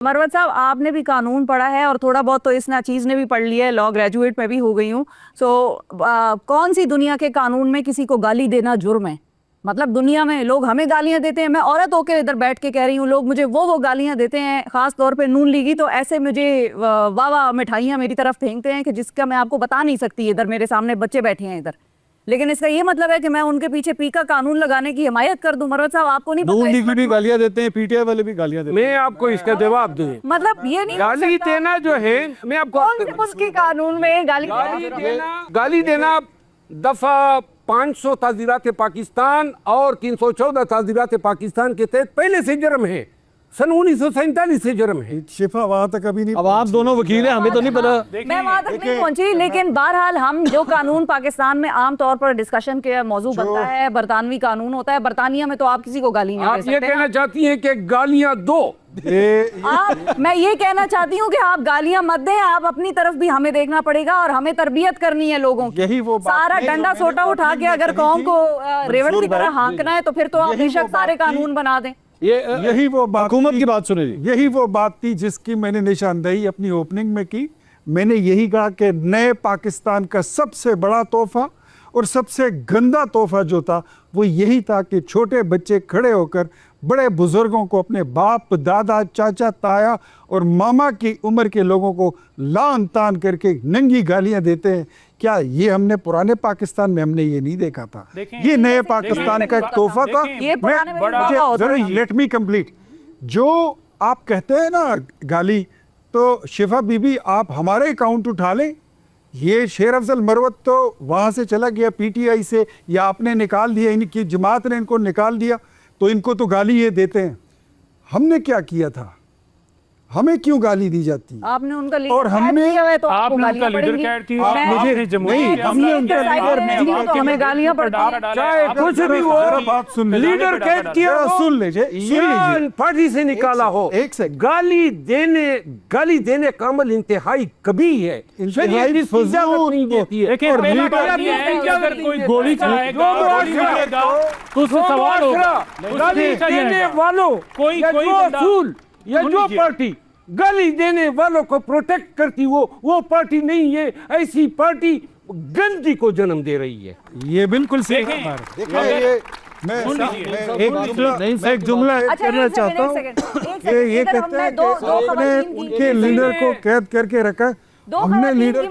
मरवत साहब, आपने भी कानून पढ़ा है और थोड़ा बहुत तो इस चीज़ ने भी पढ़ लिया है, लॉ ग्रेजुएट में भी हो गई हूँ। कौन सी दुनिया के कानून में किसी को गाली देना जुर्म है? मतलब दुनिया में लोग हमें गालियां देते हैं, मैं औरत होकर इधर बैठ के कह रही हूँ, लोग मुझे वो गालियां देते हैं, खास तौर पे नून लीगी तो ऐसे मुझे वाह मिठाइयाँ मेरी तरफ फेंकते हैं कि जिसका मैं आपको बता नहीं सकती। इधर मेरे सामने बच्चे बैठे हैं इधर, लेकिन इसका ये मतलब है कि मैं उनके पीछे पी का कानून लगाने की हिमायत कर दूं? मरवत साहब, आपको नहीं नून लीग भी गालियां देते हैं, पीटीआई वाले भी गालियां देते हैं। मैं आपको इसका जवाब दूं। मतलब ये नहीं गाली देना जो है, मैं आपको कौन से उसके कानून में गाली देना दफा 500 ताज़ीरात पाकिस्तान और 314 ताज़ीरात पाकिस्तान के तहत पहले से जुर्म है, सन 1947 से जुर्म है। शिफा वहां तक अभी नहीं। अब आप दोनों वकील हैं, हमें तो नहीं पता। मैं वहां तक नहीं पहुंची, लेकिन बहरहाल हम जो कानून पाकिस्तान में आम तौर पर डिस्कशन के मौजू बनता है, बरतानवी कानून होता है। बरतानिया में तो आप किसी को गाली नहीं दे सकते। आप ये कहना चाहती हैं कि गालियां दो? मैं ये कहना चाहती हूँ कि आप गालियां मत दें, आप अपनी तरफ भी हमें देखना पड़ेगा और हमें तरबियत करनी है लोगों की। यही वो सारा डंडा सोटा उठा के अगर कौम को रेवड़ की तरह हाँकना है तो फिर तो आप बेशक सारे कानून बना दें। यही वो बात, हुकूमत की बात सुने जी। यही वो बात थी जिसकी मैंने निशानदेही अपनी ओपनिंग में की। मैंने यही कहा कि नए पाकिस्तान का सबसे बड़ा तोहफा और सबसे गंदा तोहफा जो था वो यही था कि छोटे बच्चे खड़े होकर बड़े बुजुर्गों को, अपने बाप दादा चाचा ताया और मामा की उम्र के लोगों को लान तान करके नंगी गालियां देते हैं। क्या ये हमने पुराने पाकिस्तान में हमने ये नहीं देखा था? ये नए पाकिस्तान का एक तोहफा था। Let me complete. जो आप कहते हैं ना गाली, तो शिफा बीबी आप हमारे अकाउंट उठा लें। ये शेर अफजल मरवत तो वहाँ से चला गया पीटीआई से, या आपने निकाल दिया, इनकी जमात ने इनको निकाल दिया, तो इनको तो गाली ये देते हैं। हमने क्या किया था? हमें क्यों गाली दी जाती है? आपने उनका लीडर और हमने तो आपने उनका लीडर कैड किया, मुझे नहीं, हमने उनका लीडर नहीं, तो हमें गालियां पड़ती हैं। चाहे कुछ भी हो, बात सुन लीजिए, लीडर कैद किया हो, सुन लीजिए, पार्टी से निकाला हो। एक सेकंड। गाली देने का अमल इंतहाई कभी है, शरीयत इसकी इजाजत नहीं देती है। देखिए, पहला बात ये है कि अगर कोई गोली चलाएगा, गोली मारेगा, तो उससे सवाल होगा। गाली देने वालों कोई असूल या जो पार्टी गाली देने वालों को प्रोटेक्ट करती वो पार्टी नहीं है। ऐसी पार्टी गंदगी को जन्म दे रही है। ये बिल्कुल सही है। मैं एक जुमला करना चाहता हूँ। ये कहते हैं कि आपने उनके लीडर को कैद करके रखा, हमने लीडर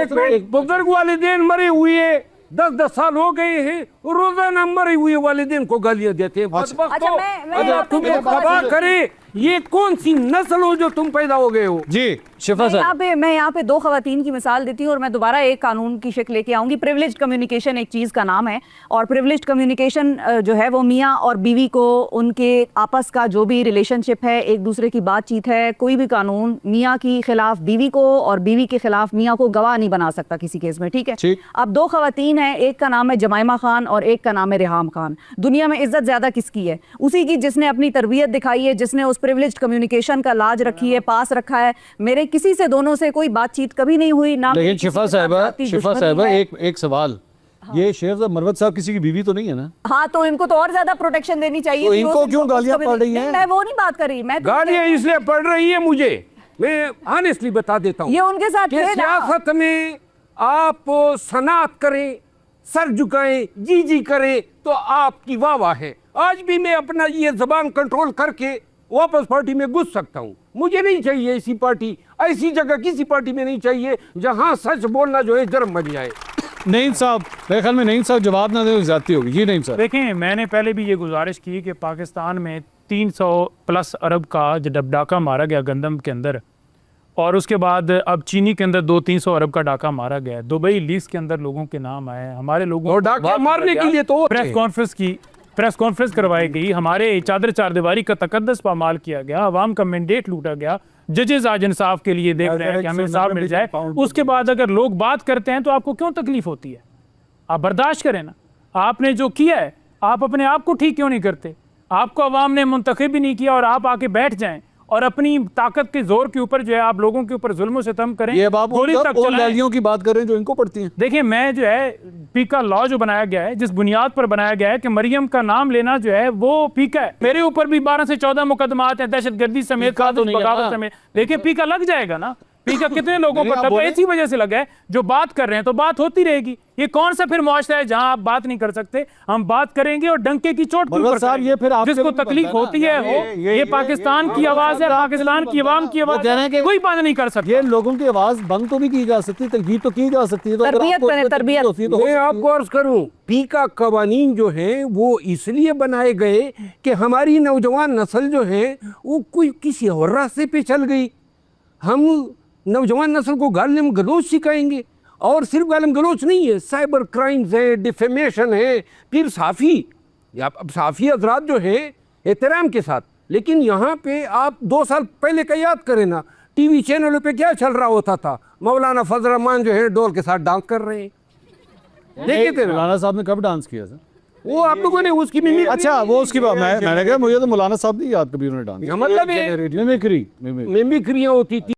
को एक बुजुर्ग वालिदैन मरे हुए 10 साल हो गए हैं, रोजाना मरे हुए वालिदैन को गालियां देते हैं। अगर तुम्हें तबाह करे, ये कौन सी नस्ल हो जो तुम पैदा हो गए हो? जी शिफा सर, मैं यहाँ पे 2 खवातीन की मिसाल देती हूँ और मैं दोबारा एक कानून की शक्ल लेके आऊंगी। प्रिविलेज्ड कम्युनिकेशन एक चीज़ का नाम है, और प्रिविलेज्ड कम्युनिकेशन जो है वो मियाँ और बीवी को, उनके आपस का जो भी रिलेशनशिप है, एक दूसरे की बातचीत है, कोई भी कानून मियाँ के खिलाफ बीवी को और बीवी के खिलाफ मियाँ को गवाह नहीं बना सकता किसी केस में, ठीक है? अब 2 खवातीन हैं, एक का नाम है जमाइमा खान और एक का नाम है रिहाम खान। दुनिया में इज्जत ज्यादा किसकी है? उसी की जिसने अपनी तरबियत दिखाई है, जिसने उस प्रिविलेज्ड कम्युनिकेशन का लाज रखी है, पास रखा है। मेरे किसी से दोनों से कोई बातचीत कभी नहीं हुई ना। लेकिन शिफा साहिबा एक सवाल, ये शेर मरवत साहब किसी की बीवी तो नहीं है ना? हाँ, तो इनको तो और ज्यादा प्रोटेक्शन देनी चाहिए। तो इनको क्यों गालियां पड़ रही हैं? मैं वो नहीं बात कर रही, मैं गालियां इसलिए पड़ रही है, मुझे, मैं ऑनेस्टली बता देता हूँ, ये उनके साथ सियासत में आप सनात करें, सर झुकाएं, जी करें तो आपकी वाह है। आज भी मैं अपना ये जबान कंट्रोल करके वापस पार्टी में घुस सकता हूँ। मुझे नहीं चाहिए ऐसी पार्टी, ऐसी जगह किसी पार्टी में नहीं चाहिए जहाँ सच बोलना जो है जर्म बन जाए। नहीं साहब, मेरे ख्याल में नहीं साहब जवाब ना दे जाती होगी। जी नहीं साहब, देखें, मैंने पहले भी ये गुजारिश की कि पाकिस्तान में 300+ अरब का जब डाका मारा गया गंदम के अंदर, और उसके बाद अब चीनी के अंदर 200-300 अरब का डाका मारा गया है। दुबई लीज के अंदर लोगों के नाम आए, हमारे लोगों डाका मारने के लिए तो प्रेस कॉन्फ्रेंस करवाई गई, हमारे चादर चारदीवारी का तकद्दस पामाल किया गया, अवाम का मैंडेट लूटा गया। जजेस आज इंसाफ के लिए देख रहे हैं कि हमें इंसाफ मिल जाए। उसके बाद अगर लोग बात करते हैं तो आपको क्यों तकलीफ होती है? आप बर्दाश्त करें ना। आपने जो किया है, आप अपने आप को ठीक क्यों नहीं करते? आपको अवाम ने मुंतखब भी नहीं किया और आप आके बैठ जाएं और अपनी ताकत के जोर के ऊपर जो है आप लोगों के ऊपर जुल्म सितम करें, ये बात गोली तक चलाएं। रैलियों की बात करें जो इनको पढ़ती हैं। देखिए मैं जो है पीका लॉ जो बनाया गया है, जिस बुनियाद पर बनाया गया है कि मरियम का नाम लेना जो है वो पीका है। मेरे ऊपर भी 12 से 14 मुकदमात हैं दहशतगर्दी समेत, तो नहीं है बगावत ना। समेत। देखिए पीका लग जाएगा ना, पीका कितने लोगों नहीं, पर आप लगा, बोलें। इसी वजह से लगा है। जो बात कर रहे हैं तो बात होती रहेगी। ये कौन सा फिर मुआशरा है जहां आप बात नहीं कर सकते? हम बात करेंगे और डंके की चोट के मगर ऊपर साहब, करेंगे। ये फिर आपके जिसको भी तकलीफ बनता है होती ना, है हो, ये पाकिस्तान की आवाज है, पाकिस्तान की आवाम की वो कह रहे हैं आवाज कि कोई बंद नहीं कर सकता। ये लोगों की आवाज बंद तो भी की जा सकती है, तलबीत तो की जा सकती है। तो अगर तरबियत आपको करें, इसमें तरबियत। होती है तो हो मैं सकती है। आपको अर्ज करूं, पीका कवानीन जो हैं वो इसलिए बनाए गए कि हमारी नौजवान नस्ल जो है वो कोई किसी और रास्ते पे चल गई। हम नौजवान नस्ल को गालिम गलोच सिखाएंगे, और सिर्फ गालिम गलोच नहीं है, साइबर क्राइम्स है, डिफेमेशन है, फिर साफ़ी या अब साफ़ी हजरात जो है एहतराम के साथ। लेकिन यहाँ पे आप 2 साल पहले का याद करें ना, टीवी चैनलों पे क्या चल रहा होता था, मौलाना फजल रहमान जो है डोल के साथ डांस कर रहे हैं, देखे थे ना? मौलाना साहब ने कब डांस किया था? वो आप लोगों ने उसकी मिमिक्री, अच्छा, वो उसकी बात मैंने कहा मुझे तो मौलाना साहब नहीं याद कभी उन्होंने डांस मतलब है मिमिक्री मिमिक्रियाँ होती थी।